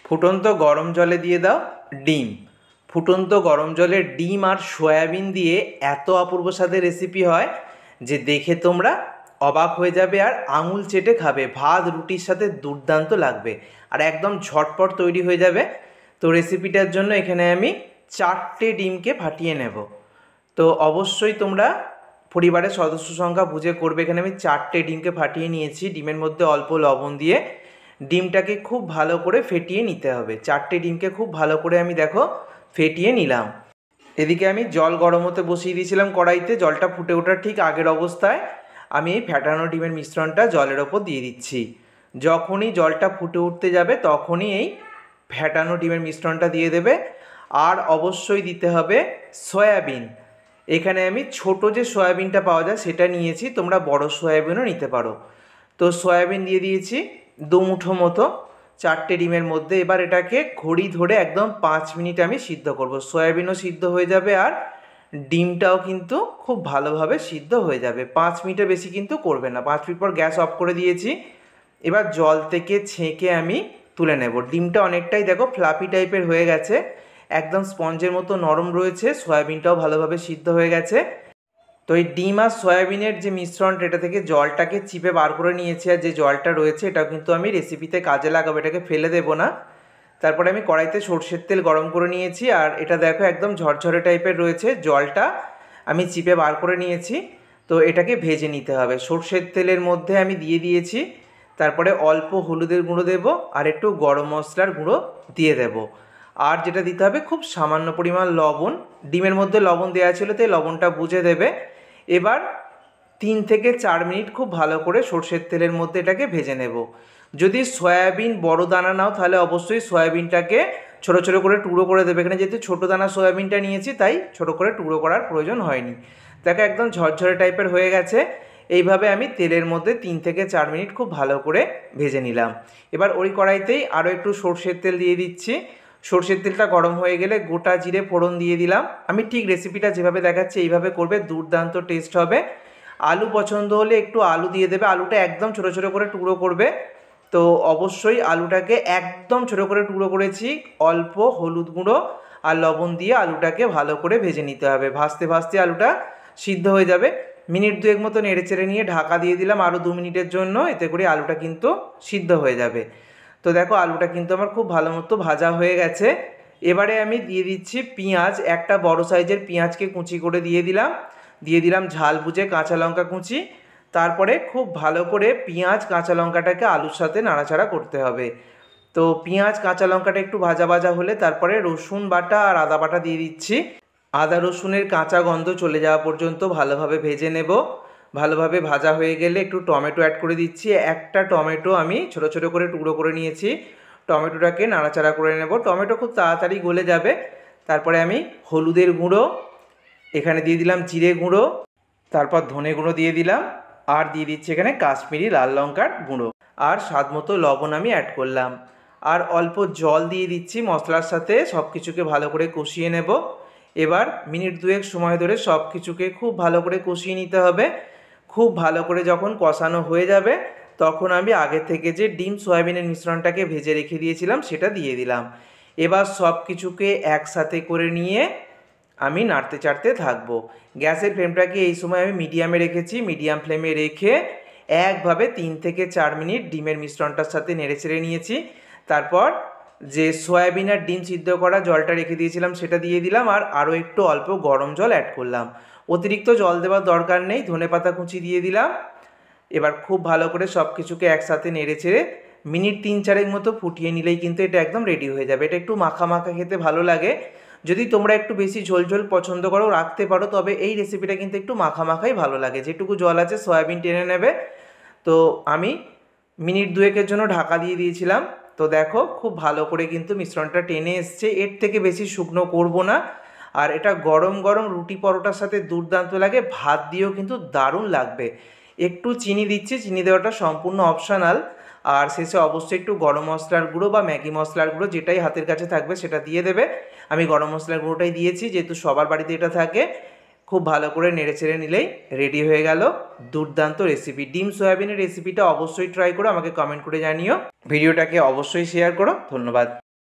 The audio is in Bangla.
ফুটন্ত গরম জলে দিয়ে দাও ডিম। ফুটন্ত গরম জলে ডিম আর সয়াবিন দিয়ে এত অপূর্ব স্বাদের রেসিপি হয় যে দেখে তোমরা অবাক হয়ে যাবে আর আঙুল চেটে খাবে। ভাত রুটির সাথে দুর্দান্ত লাগবে আর একদম ঝটপট তৈরি হয়ে যাবে। তো রেসিপিটার জন্য এখানে আমি 4টে ডিমকে ফাটিয়ে নেব। তো অবশ্যই তোমরা পরিবারের সদস্য সংখ্যা বুঝে করবে। এখানে আমি 4টে ডিমকে ফাটিয়ে নিয়েছি। ডিমের মধ্যে অল্প লবণ দিয়ে ডিমটাকে খুব ভালো করে ফেটিয়ে নিতে হবে। 4টে ডিমকে খুব ভালো করে আমি দেখো ফেটিয়ে নিলাম। এদিকে আমি জল গরম হতে বসিয়ে দিয়েছিলাম কড়াইতে। জলটা ফুটে ওঠার ঠিক আগের অবস্থায় আমি এই ফেটানো ডিমের মিশ্রণটা জলের ওপর দিয়ে দিচ্ছি। যখনই জলটা ফুটে উঠতে যাবে তখনই এই ফেটানো ডিমের মিশ্রণটা দিয়ে দেবে। আর অবশ্যই দিতে হবে সয়াবিন। এখানে আমি ছোট যে সয়াবিনটা পাওয়া যায় সেটা নিয়েছি, তোমরা বড় সয়াবিনও নিতে পারো। তো সয়াবিন দিয়ে দিয়েছি 2 মুঠো মতো 4টে ডিমের মধ্যে। এবার এটাকে ঘড়ি ধরে একদম 5 মিনিট আমি সিদ্ধ করব। সয়াবিনও সিদ্ধ হয়ে যাবে আর ডিমটাও কিন্তু খুব ভালোভাবে সিদ্ধ হয়ে যাবে। 5 মিনিটের বেশি কিন্তু করবে না। 5 মিনিট পর গ্যাস অফ করে দিয়েছি। এবার জল থেকে ছেঁকে আমি তুলে নেব। ডিমটা অনেকটাই দেখো ফ্লাফি টাইপের হয়ে গেছে, একদম স্পঞ্জের মতো নরম রয়েছে। সয়াবিনটাও ভালোভাবে সিদ্ধ হয়ে গেছে। তো এই ডিম আর সয়াবিনের যে মিশ্রণটা, এটা থেকে জলটাকে চিপে বার করে নিয়েছি। আর যে জলটা রয়েছে এটাও কিন্তু আমি রেসিপিতে কাজে লাগাবো, এটাকে ফেলে দেবো না। তারপরে আমি কড়াইতে সর্ষের তেল গরম করে নিয়েছি আর এটা দেখো একদম ঝরঝরে টাইপের রয়েছে। জলটা আমি চিপে বার করে নিয়েছি। তো এটাকে ভেজে নিতে হবে। সর্ষের তেলের মধ্যে আমি দিয়ে দিয়েছি। তারপরে অল্প হলুদের গুঁড়ো দেবো আর একটু গরম মশলার গুঁড়ো দিয়ে দেবো। আর যেটা দিতে হবে খুব সামান্য পরিমাণ লবণ। ডিমের মধ্যে লবণ দেওয়া ছিল তাই লবণটা বুঝে দেবে। এবার 3 থেকে 4 মিনিট খুব ভালো করে সর্ষের তেলের মধ্যে এটাকে ভেজে নেব। যদি সয়াবিন বড় দানা নাও তাহলে অবশ্যই সয়াবিনটাকে ছোটো ছোটো করে টুকরো করে দেবে। এখানে যেহেতু ছোটো দানা সয়াবিনটা নিয়েছি তাই ছোটো করে টুকরো করার প্রয়োজন হয়নি। দেখো একদম ঝরঝরে টাইপের হয়ে গেছে। এইভাবে আমি তেলের মধ্যে 3 থেকে 4 মিনিট খুব ভালো করে ভেজে নিলাম। এবার ওই কড়াইতেই আরও একটু সর্ষের তেল দিয়ে দিচ্ছি। সর্ষের তেলটা গরম হয়ে গেলে গোটা জিরে ফোড়ন দিয়ে দিলাম। আমি ঠিক রেসিপিটা যেভাবে দেখাচ্ছি এইভাবে করবে, দুর্দান্ত টেস্ট হবে। আলু পছন্দ হলে একটু আলু দিয়ে দেবে। আলুটা একদম ছোটো ছোটো করে টুকরো করবে। তো অবশ্যই আলুটাকে একদম ছোটো করে টুকরো করেছি। অল্প হলুদ গুঁড়ো আর লবণ দিয়ে আলুটাকে ভালো করে ভেজে নিতে হবে। ভাজতে ভাজতে আলুটা সিদ্ধ হয়ে যাবে। মিনিট 2 মতো নেড়ে চেড়ে নিয়ে ঢাকা দিয়ে দিলাম আরও 2 মিনিটের জন্য। এতে করে আলুটা কিন্তু সিদ্ধ হয়ে যাবে। তো দেখো আলুটা কিন্তু আমার খুব ভালো মতো ভাজা হয়ে গেছে। এবারে আমি দিয়ে দিচ্ছি পেঁয়াজ। একটা বড় সাইজের পেঁয়াজকে কুচি করে দিয়ে দিলাম ঝাল বুঝে কাঁচা লঙ্কা কুচি। তারপরে খুব ভালো করে পেঁয়াজ কাঁচা লঙ্কাটাকে আলুর সাথে নাড়াচাড়া করতে হবে। তো পেঁয়াজ কাঁচা লঙ্কাটা একটু ভাজা ভাজা হলে তারপরে রসুন বাটা আর আদা বাটা দিয়ে দিচ্ছি। আদা রসুনের কাঁচা গন্ধ চলে যাওয়া পর্যন্ত ভালোভাবে ভেজে নেব। ভালোভাবে ভাজা হয়ে গেলে একটু টমেটো অ্যাড করে দিচ্ছি। একটা টমেটো আমি ছোটো ছোটো করে টুকরো করে নিয়েছি। টমেটোটাকে নাড়াচাড়া করে নেব। টমেটো খুব তাড়াতাড়ি গলে যাবে। তারপরে আমি হলুদের গুঁড়ো, এখানে দিয়ে দিলাম জিরে গুঁড়ো, তারপর ধনে গুঁড়ো দিয়ে দিলাম আর দিয়ে দিচ্ছি এখানে কাশ্মীরি লাল লঙ্কার গুঁড়ো আর স্বাদ মতো লবণ আমি অ্যাড করলাম। আর অল্প জল দিয়ে দিচ্ছি মশলার সাথে। সব কিছুকে ভালো করে কষিয়ে নেব। এবার মিনিট 2 সময় ধরে সব কিছুকে খুব ভালো করে কষিয়ে নিতে হবে। খুব ভালো করে যখন কষানো হয়ে যাবে তখন আমি আগে থেকে যে ডিম সয়াবিনের মিশ্রণটাকে ভেজে রেখে দিয়েছিলাম সেটা দিয়ে দিলাম। এবার সব কিছুকে একসাথে করে নিয়ে আমি নাড়তে চাড়তে থাকবো। গ্যাসের ফ্লেমটাকে এই সময় আমি মিডিয়ামে রেখেছি। মিডিয়াম ফ্লেমে রেখে একভাবে 3 থেকে 4 মিনিট ডিমের মিশ্রণটার সাথে নেড়ে চেড়ে নিয়েছি। তারপর যে সয়াবিন আর ডিম সিদ্ধ করা জলটা রেখে দিয়েছিলাম সেটা দিয়ে দিলাম আর আরও একটু অল্প গরম জল অ্যাড করলাম। অতিরিক্ত জল দেওয়ার দরকার নেই। ধনেপাতা কুচি দিয়ে দিলাম। এবার খুব ভালো করে সব কিছুকে একসাথে নেড়ে চেড়ে মিনিট 3-4 মতো ফুটিয়ে নিলেই কিন্তু এটা একদম রেডি হয়ে যাবে। এটা একটু মাখা মাখা খেতে ভালো লাগে। যদি তোমরা একটু বেশি ঝোল ঝোল পছন্দ করো রাখতে পারো, তবে এই রেসিপিটা কিন্তু একটু মাখা মাখাই ভালো লাগে। যেটুকু জল আছে সয়াবিন টেনে নেবে। তো আমি মিনিট 2 জন্য ঢাকা দিয়ে দিয়েছিলাম। তো দেখো খুব ভালো করে কিন্তু মিশ্রণটা টেনে এসছে। এর থেকে বেশি শুকনো করব না। আর এটা গরম গরম রুটি পরোটার সাথে দুর্দান্ত লাগে। ভাত দিয়েও কিন্তু দারুণ লাগবে। একটু চিনি দিচ্ছি, চিনি দেওয়াটা সম্পূর্ণ অপশনাল। আর শেষে অবশ্যই একটু গরম মশলার গুঁড়ো বা ম্যাগি মশলার গুঁড়ো যেটাই হাতের কাছে থাকবে সেটা দিয়ে দেবে। আমি গরম মশলার গুঁড়োটাই দিয়েছি যেহেতু সবার বাড়িতে এটা থাকে। খুব ভালো করে নেড়ে চেড়ে নিলেই রেডি হয়ে গেল দুর্দান্ত রেসিপি। ডিম সয়াবিনের রেসিপিটা অবশ্যই ট্রাই করো, আমাকে কমেন্ট করে জানিও। ভিডিওটাকে অবশ্যই শেয়ার করো। ধন্যবাদ।